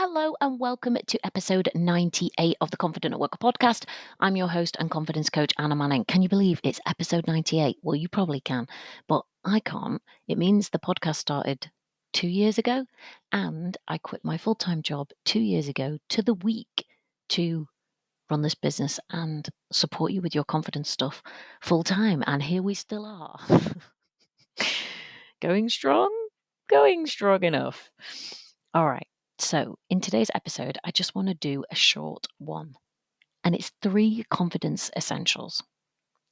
Hello and welcome to episode 98 of the Confident at Work podcast. I'm your host and confidence coach, Anna Manning. Can you believe it's episode 98? Well, you probably can, but I can't. It means the podcast started 2 years ago and I quit my full-time job 2 years ago to the week to run this business and support you with your confidence stuff full-time. And here we still are. Going strong enough. All right. So, in today's episode, I just want to do a short one, and it's 3 confidence essentials.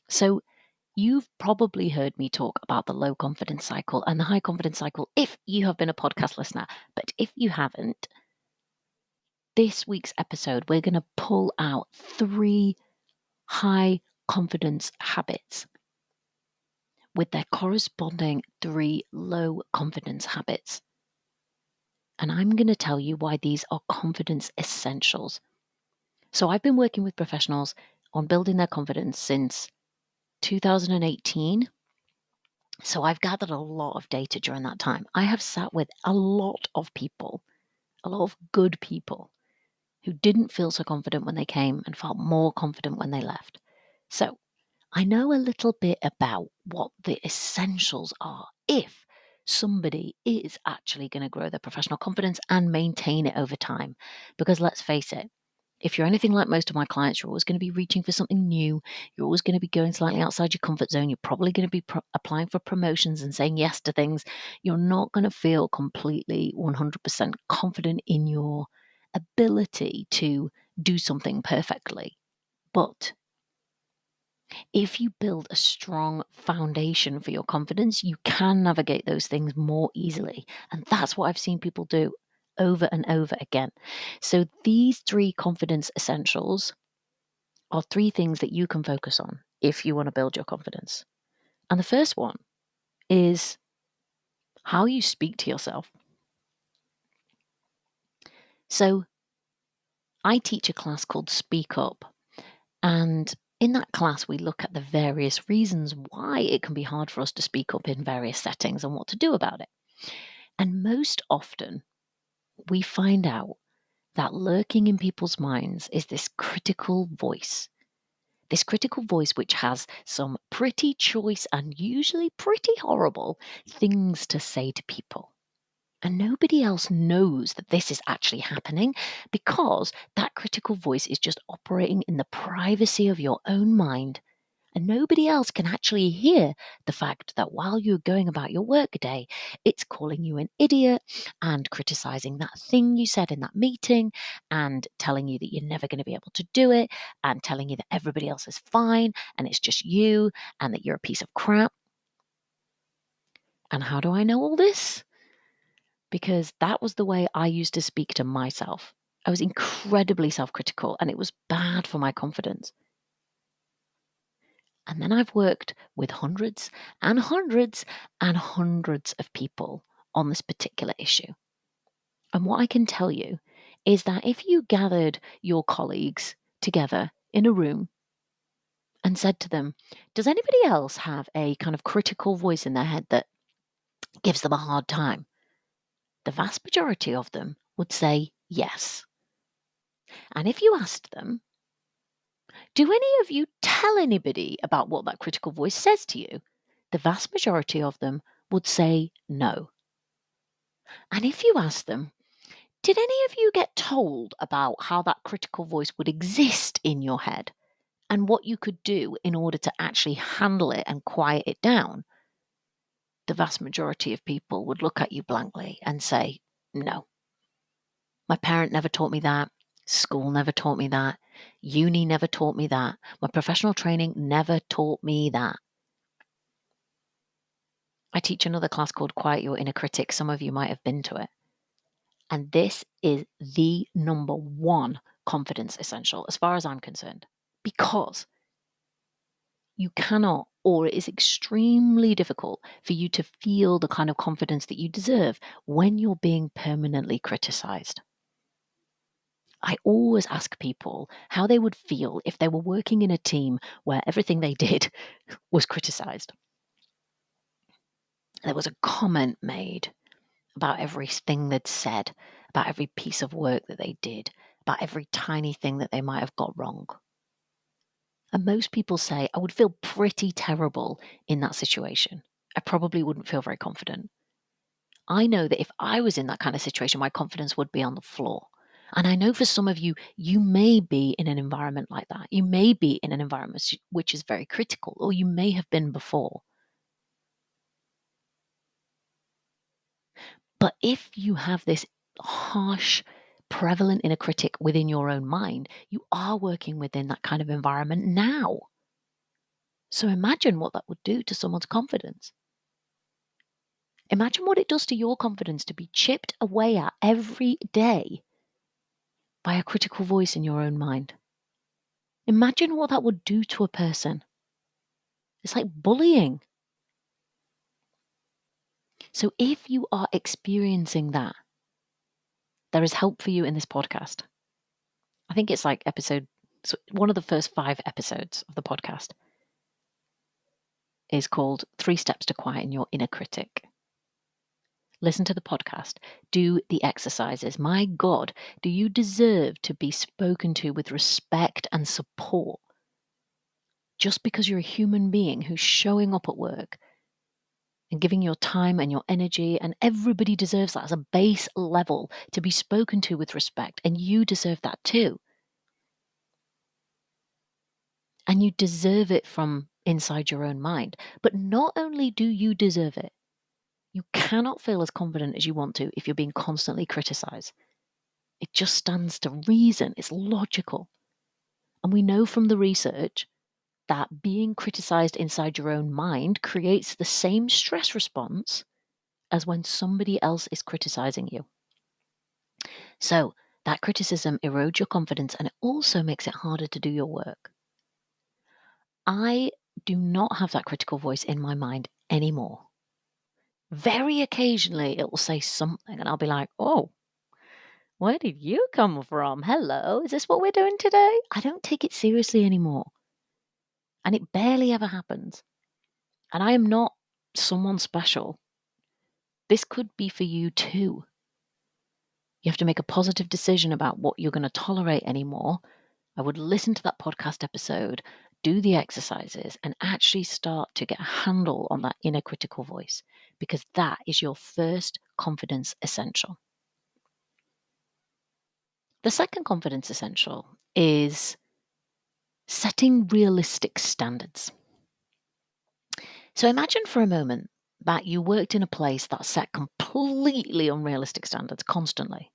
So, you've probably heard me talk about the low confidence cycle and the high confidence cycle if you have been a podcast listener. But if you haven't, this week's episode, we're going to pull out 3 high confidence habits with their corresponding 3 low confidence habits. And I'm going to tell you why these are confidence essentials. So I've been working with professionals on building their confidence since 2018. So I've gathered a lot of data during that time. I have sat with a lot of people, a lot of good people who didn't feel so confident when they came and felt more confident when they left. So I know a little bit about what the essentials are if somebody is actually going to grow their professional confidence and maintain it over time. Because let's face it, if you're anything like most of my clients, you're always going to be reaching for something new. You're always going to be going slightly outside your comfort zone. You're probably going to be applying for promotions and saying yes to things. You're not going to feel completely 100% confident in your ability to do something perfectly. But if you build a strong foundation for your confidence, you can navigate those things more easily. And that's what I've seen people do over and over again. So these 3 confidence essentials are 3 things that you can focus on if you want to build your confidence. And the first one is how you speak to yourself. So I teach a class called Speak Up, and in that class, we look at the various reasons why it can be hard for us to speak up in various settings and what to do about it. And most often, we find out that lurking in people's minds is this critical voice. This critical voice which has some pretty choice and usually pretty horrible things to say to people. And nobody else knows that this is actually happening because that critical voice is just operating in the privacy of your own mind. And nobody else can actually hear the fact that while you're going about your workday, it's calling you an idiot and criticizing that thing you said in that meeting and telling you that you're never going to be able to do it and telling you that everybody else is fine and it's just you and that you're a piece of crap. And how do I know all this? Because that was the way I used to speak to myself. I was incredibly self-critical and it was bad for my confidence. And then I've worked with hundreds and hundreds and hundreds of people on this particular issue. And what I can tell you is that if you gathered your colleagues together in a room and said to them, does anybody else have a kind of critical voice in their head that gives them a hard time? The vast majority of them would say yes. And if you asked them, do any of you tell anybody about what that critical voice says to you? The vast majority of them would say no. And if you asked them, did any of you get told about how that critical voice would exist in your head and what you could do in order to actually handle it and quiet it down? The vast majority of people would look at you blankly and say, no. My parent never taught me that. School never taught me that. Uni never taught me that. My professional training never taught me that. I teach another class called Quiet Your Inner Critic. Some of you might have been to it. And this is the number 1 confidence essential as far as I'm concerned. Because you cannot, or it is extremely difficult for you to feel the kind of confidence that you deserve when you're being permanently criticized. I always ask people how they would feel if they were working in a team where everything they did was criticized. There was a comment made about everything they'd said, about every piece of work that they did, about every tiny thing that they might have got wrong. And most people say, I would feel pretty terrible in that situation. I probably wouldn't feel very confident. I know that if I was in that kind of situation, my confidence would be on the floor. And I know for some of you, you may be in an environment like that. You may be in an environment which is very critical, or you may have been before. But if you have this harsh, prevalent inner critic within your own mind, you are working within that kind of environment now. So imagine what that would do to someone's confidence. Imagine what it does to your confidence to be chipped away at every day by a critical voice in your own mind. Imagine what that would do to a person. It's like bullying. So if you are experiencing that, there is help for you in this podcast. I think it's like one of the first 5 episodes of the podcast is called 3 Steps to Quieten Your Inner Critic. Listen to the podcast. Do the exercises. My God, do you deserve to be spoken to with respect and support just because you're a human being who's showing up at work and giving your time and your energy, and everybody deserves that as a base level to be spoken to with respect, and you deserve that too. And you deserve it from inside your own mind. But not only do you deserve it, you cannot feel as confident as you want to if you're being constantly criticized. It just stands to reason. It's logical. And we know from the research that being criticized inside your own mind creates the same stress response as when somebody else is criticizing you. So that criticism erodes your confidence, and it also makes it harder to do your work. I do not have that critical voice in my mind anymore. Very occasionally it will say something and I'll be like, oh, where did you come from? Hello, is this what we're doing today? I don't take it seriously anymore. And it barely ever happens. And I am not someone special. This could be for you too. You have to make a positive decision about what you're going to tolerate anymore. I would listen to that podcast episode, do the exercises, and actually start to get a handle on that inner critical voice, because that is your first confidence essential. The second confidence essential is setting realistic standards. So imagine for a moment that you worked in a place that set completely unrealistic standards constantly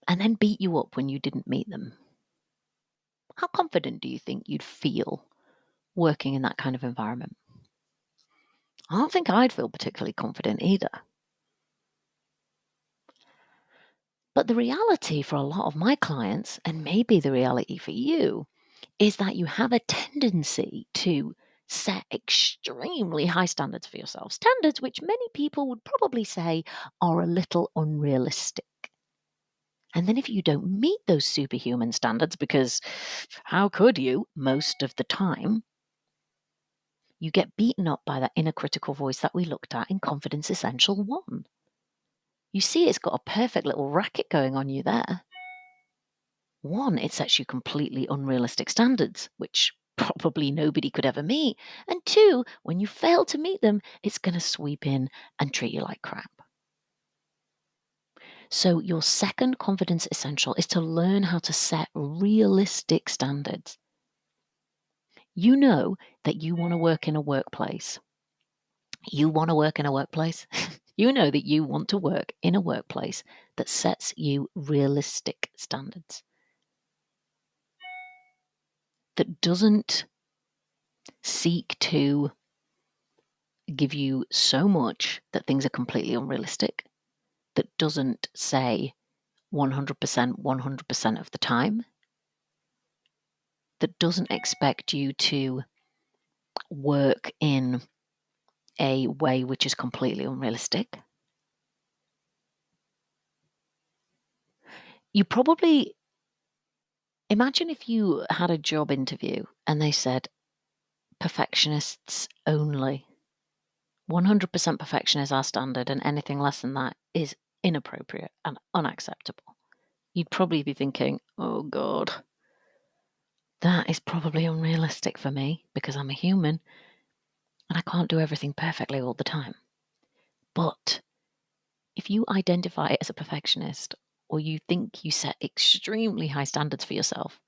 and then beat you up when you didn't meet them. How confident do you think you'd feel working in that kind of environment? I don't think I'd feel particularly confident either. But the reality for a lot of my clients, and maybe the reality for you, is that you have a tendency to set extremely high standards for yourself. Standards which many people would probably say are a little unrealistic. And then if you don't meet those superhuman standards, because how could you most of the time, you get beaten up by that inner critical voice that we looked at in Confidence Essential 1. You see, it's got a perfect little racket going on you there. 1, it sets you completely unrealistic standards, which probably nobody could ever meet. And 2, when you fail to meet them, it's going to sweep in and treat you like crap. So your second confidence essential is to learn how to set realistic standards. You know that you want to work in a workplace. You want to work in a workplace? You know that you want to work in a workplace that sets you realistic standards, that doesn't seek to give you so much that things are completely unrealistic, that doesn't say 100% of the time, that doesn't expect you to work in a way which is completely unrealistic. You probably imagine if you had a job interview and they said perfectionists only. 100% perfection is our standard, and anything less than that is inappropriate and unacceptable. You'd probably be thinking, oh God, that is probably unrealistic for me because I'm a human and I can't do everything perfectly all the time. But if you identify as a perfectionist or you think you set extremely high standards for yourself,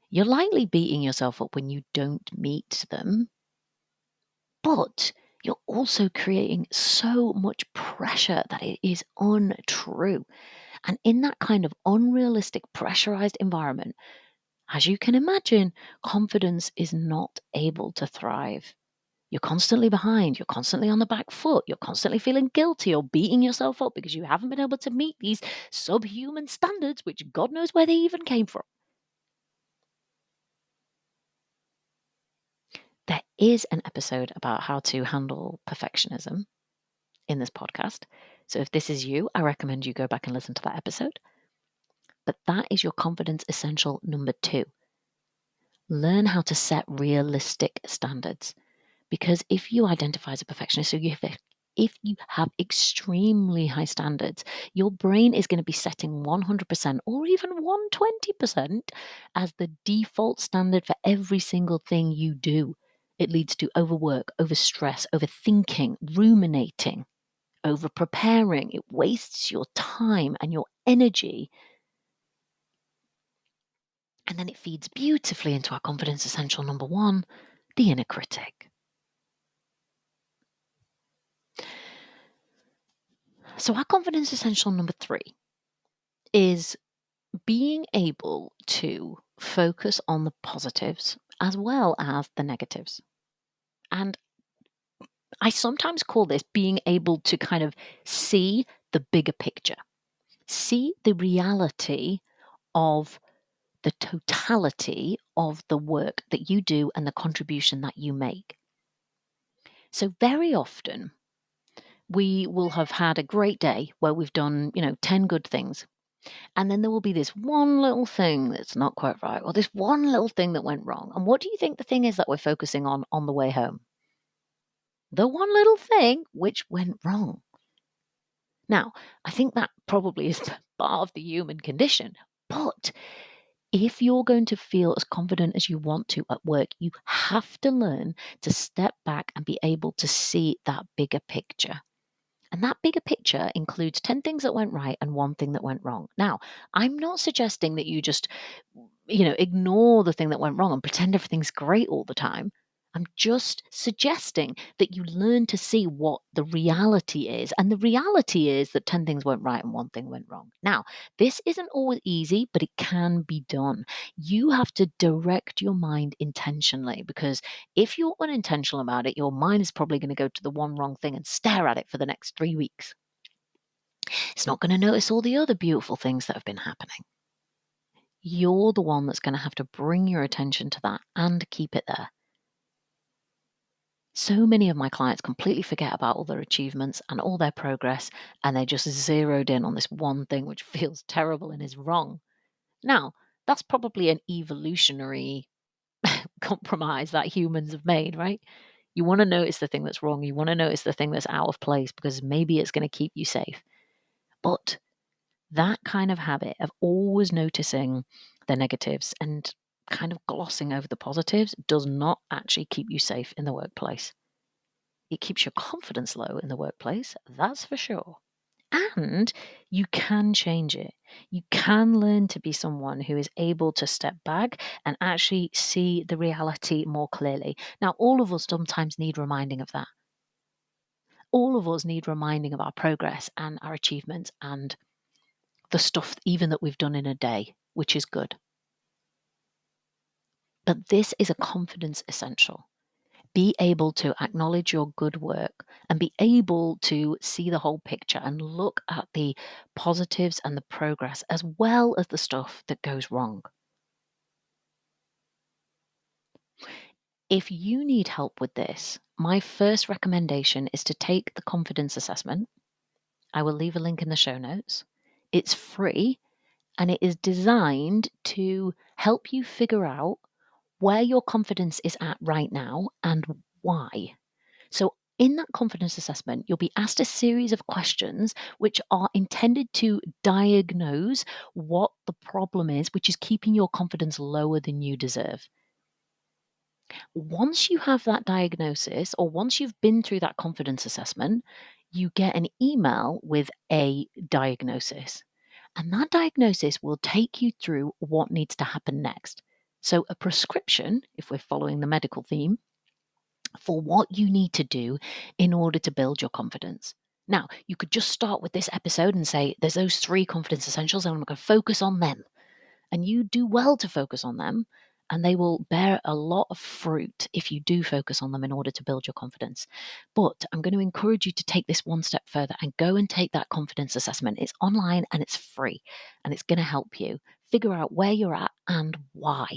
you're likely beating yourself up when you don't meet them. But you're also creating so much pressure that it is untrue. And in that kind of unrealistic, pressurized environment, as you can imagine, confidence is not able to thrive. You're constantly behind, you're constantly on the back foot, you're constantly feeling guilty or beating yourself up because you haven't been able to meet these subhuman standards, which God knows where they even came from. There is an episode about how to handle perfectionism in this podcast. So if this is you, I recommend you go back and listen to that episode. But that is your confidence essential number 2. Learn how to set realistic standards. Because if you identify as a perfectionist, if you have extremely high standards, your brain is going to be setting 100% or even 120% as the default standard for every single thing you do. It leads to overwork, overstress, overthinking, ruminating, over preparing. It wastes your time and your energy. And then it feeds beautifully into our confidence essential number 1, the inner critic. So our confidence essential number 3 is being able to focus on the positives as well as the negatives. And I sometimes call this being able to kind of see the bigger picture, see the reality of the totality of the work that you do and the contribution that you make. So very often we will have had a great day where we've done, 10 good things. And then there will be this one little thing that's not quite right, or this one little thing that went wrong. And what do you think the thing is that we're focusing on the way home? The one little thing which went wrong. Now, I think that probably is part of the human condition. But if you're going to feel as confident as you want to at work, you have to learn to step back and be able to see that bigger picture. And that bigger picture includes 10 things that went right and 1 thing that went wrong. Now, I'm not suggesting that you just, ignore the thing that went wrong and pretend everything's great all the time. I'm just suggesting that you learn to see what the reality is. And the reality is that 10 things went right and 1 thing went wrong. Now, this isn't always easy, but it can be done. You have to direct your mind intentionally, because if you're unintentional about it, your mind is probably going to go to the one wrong thing and stare at it for the next 3 weeks. It's not going to notice all the other beautiful things that have been happening. You're the one that's going to have to bring your attention to that and keep it there. So many of my clients completely forget about all their achievements and all their progress, and they just zeroed in on this one thing which feels terrible and is wrong. Now, that's probably an evolutionary compromise that humans have made, right? You want to notice the thing that's wrong. You want to notice the thing that's out of place because maybe it's going to keep you safe. But that kind of habit of always noticing the negatives and kind of glossing over the positives does not actually keep you safe in the workplace. It keeps your confidence low in the workplace, that's for sure. And you can change it. You can learn to be someone who is able to step back and actually see the reality more clearly. Now, all of us sometimes need reminding of that. All of us need reminding of our progress and our achievements and the stuff even that we've done in a day, which is good. But this is a confidence essential. Be able to acknowledge your good work and be able to see the whole picture and look at the positives and the progress as well as the stuff that goes wrong. If you need help with this, my first recommendation is to take the confidence assessment. I will leave a link in the show notes. It's free and it is designed to help you figure out where your confidence is at right now and why. So in that confidence assessment, you'll be asked a series of questions which are intended to diagnose what the problem is, which is keeping your confidence lower than you deserve. Once you have that diagnosis, or once you've been through that confidence assessment, you get an email with a diagnosis. And that diagnosis will take you through what needs to happen next. So, a prescription, if we're following the medical theme, for what you need to do in order to build your confidence. Now, you could just start with this episode and say, there's those 3 confidence essentials, and I'm going to focus on them. And you do well to focus on them, and they will bear a lot of fruit if you do focus on them in order to build your confidence. But I'm going to encourage you to take this one step further and go and take that confidence assessment. It's online and it's free, and it's going to help you figure out where you're at and why.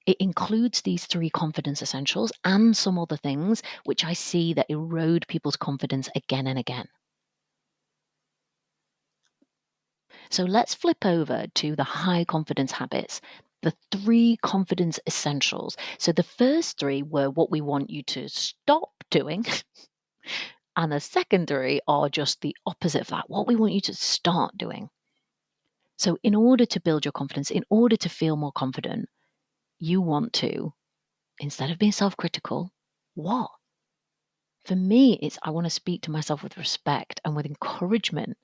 It includes these 3 confidence essentials and some other things which I see that erode people's confidence again and again. So let's flip over to the high confidence habits, the 3 confidence essentials. So the first 3 were what we want you to stop doing. And the second 3 are just the opposite of that, what we want you to start doing. So in order to build your confidence, in order to feel more confident, you want to, instead of being self-critical, what? For me, it's I want to speak to myself with respect and with encouragement.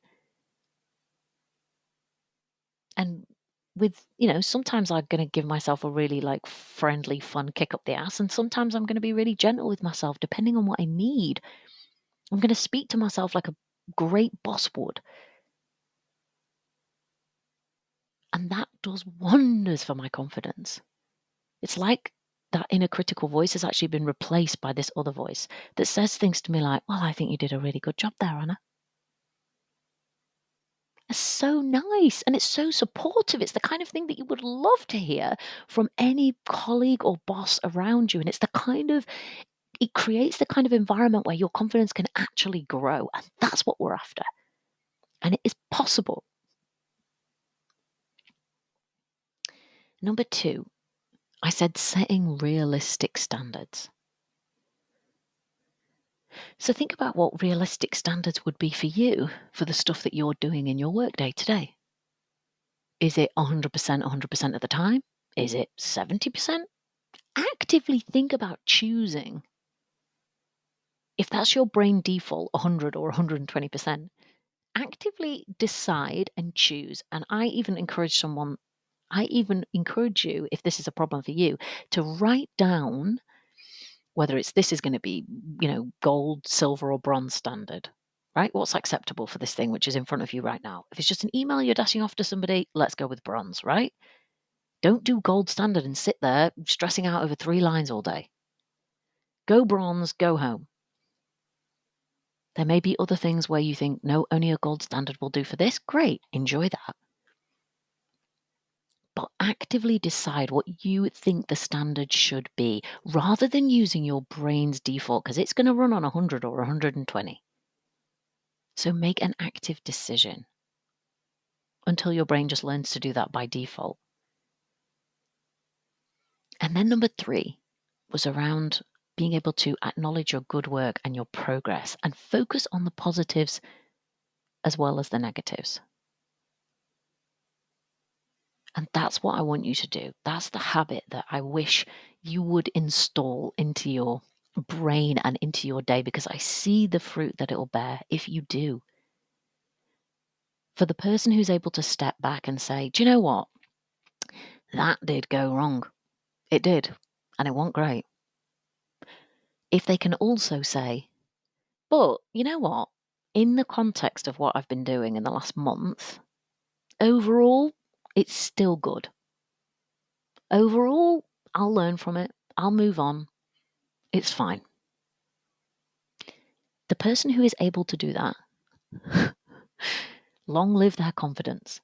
And with, sometimes I'm going to give myself a really friendly, fun kick up the ass. And sometimes I'm going to be really gentle with myself, depending on what I need. I'm going to speak to myself like a great boss would. And that does wonders for my confidence. It's like that inner critical voice has actually been replaced by this other voice that says things to me like, well, I think you did a really good job there, Anna. It's so nice and it's so supportive. It's the kind of thing that you would love to hear from any colleague or boss around you. And it creates the kind of environment where your confidence can actually grow. And that's what we're after. And it is possible. Number 2, I said setting realistic standards. So think about what realistic standards would be for you for the stuff that you're doing in your workday today. Is it 100%, 100% of the time? Is it 70%? Actively think about choosing. If that's your brain default, 100 or 120%, actively decide and choose. And I even encourage you, if this is a problem for you, to write down whether this is going to be, gold, silver, or bronze standard, right? What's acceptable for this thing which is in front of you right now? If it's just an email you're dashing off to somebody, let's go with bronze, right? Don't do gold standard and sit there stressing out over 3 lines all day. Go bronze, go home. There may be other things where you think, no, only a gold standard will do for this. Great, enjoy that. But actively decide what you think the standard should be, rather than using your brain's default, because it's going to run on 100 or 120. So make an active decision until your brain just learns to do that by default. And then number 3 was around being able to acknowledge your good work and your progress and focus on the positives as well as the negatives. And that's what I want you to do. That's the habit that I wish you would install into your brain and into your day, because I see the fruit that it will bear if you do. For the person who's able to step back and say, do you know what? That did go wrong. It did. And it wasn't great. If they can also say, but you know what? In the context of what I've been doing in the last month, overall, it's still good. Overall, I'll learn from it. I'll move on. It's fine. The person who is able to do that, long live their confidence,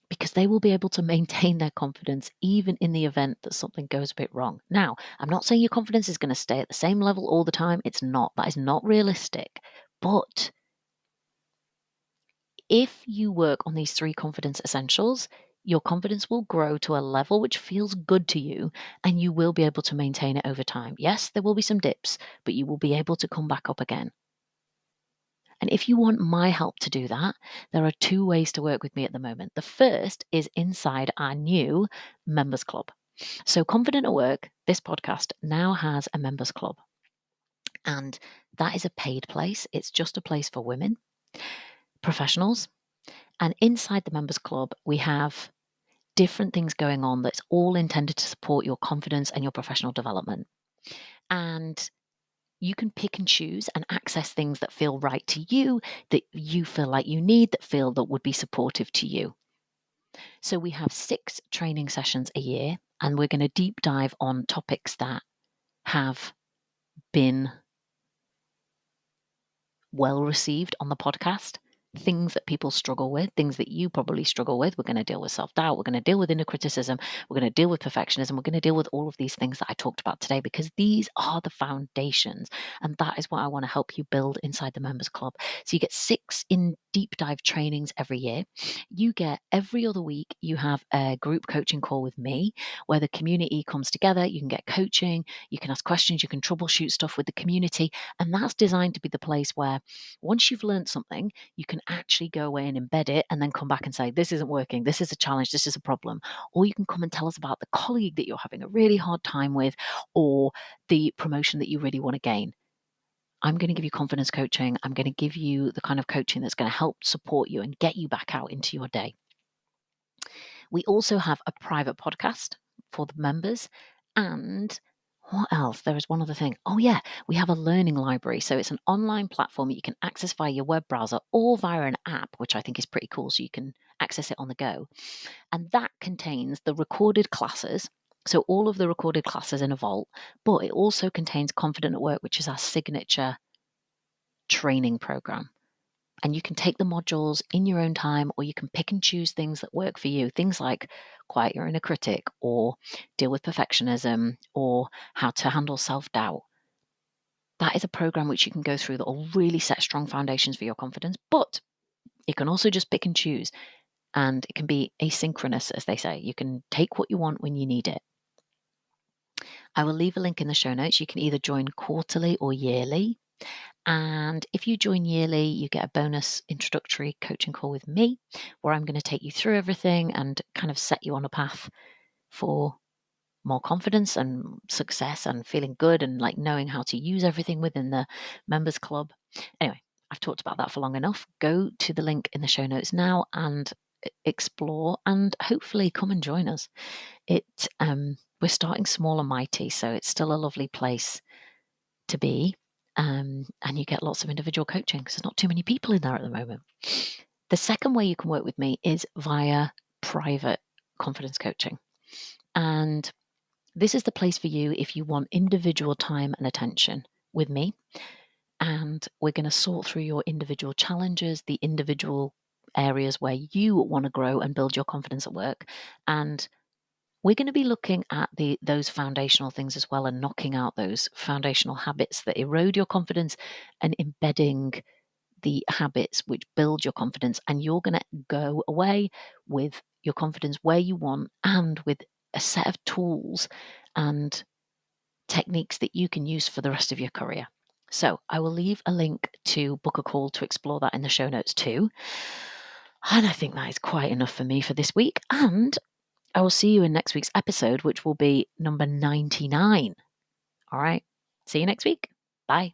because they will be able to maintain their confidence even in the event that something goes a bit wrong. Now, I'm not saying your confidence is going to stay at the same level all the time. It's not. That is not realistic. But if you work on these 3 confidence essentials, your confidence will grow to a level which feels good to you, and you will be able to maintain it over time. Yes, there will be some dips, but you will be able to come back up again. And if you want my help to do that, there are 2 ways to work with me at the moment. The first is inside our new members club. So Confident at Work, this podcast now has a members club. And that is a paid place. It's just a place for women, professionals. And inside the members club, we have different things going on that's all intended to support your confidence and your professional development. And you can pick and choose and access things that feel right to you, that you feel like you need, that would be supportive to you. So we have 6 training sessions a year, and we're going to deep dive on topics that have been well received on the podcast. Things that people struggle with, things that you probably struggle with. We're going to deal with self-doubt. We're going to deal with inner criticism. We're going to deal with perfectionism. We're going to deal with all of these things that I talked about today, because these are the foundations. And that is what I want to help you build inside the members club. So you get 6 in deep dive trainings every year. You get every other week, you have a group coaching call with me where the community comes together. You can get coaching. You can ask questions. You can troubleshoot stuff with the community. And that's designed to be the place where once you've learned something, you can actually go away and embed it and then come back and say, this isn't working, this is a challenge, this is a problem. Or you can come and tell us about the colleague that you're having a really hard time with, or the promotion that you really want to gain. I'm going to give you confidence coaching. I'm going to give you the kind of coaching that's going to help support you and get you back out into your day. We also have a private podcast for the members. And what else? There is one other thing. Oh, yeah, we have a learning library. So it's an online platform that you can access via your web browser or via an app, which I think is pretty cool. So you can access it on the go. And that contains the recorded classes. So all of the recorded classes in a vault, but it also contains Confident at Work, which is our signature training program. And you can take the modules in your own time, or you can pick and choose things that work for you. Things like quiet your inner critic, or deal with perfectionism, or how to handle self-doubt. That is a program which you can go through that will really set strong foundations for your confidence. But you can also just pick and choose. And it can be asynchronous, as they say. You can take what you want when you need it. I will leave a link in the show notes. You can either join quarterly or yearly. And if you join yearly, you get a bonus introductory coaching call with me, where I'm going to take you through everything and kind of set you on a path for more confidence and success and feeling good and like knowing how to use everything within the members club. Anyway, I've talked about that for long enough. Go to the link in the show notes now and explore, and hopefully come and join us. We're starting small and mighty, so it's still a lovely place to be. And you get lots of individual coaching because there's not too many people in there at the moment. The second way you can work with me is via private confidence coaching. And this is the place for you if you want individual time and attention with me. And we're going to sort through your individual challenges, the individual areas where you want to grow and build your confidence at work. And we're going to be looking at those foundational things as well, and knocking out those foundational habits that erode your confidence and embedding the habits which build your confidence. And you're going to go away with your confidence where you want, and with a set of tools and techniques that you can use for the rest of your career. So I will leave a link to book a call to explore that in the show notes too. And I think that is quite enough for me for this week. And I will see you in next week's episode, which will be number 99. All right. See you next week. Bye.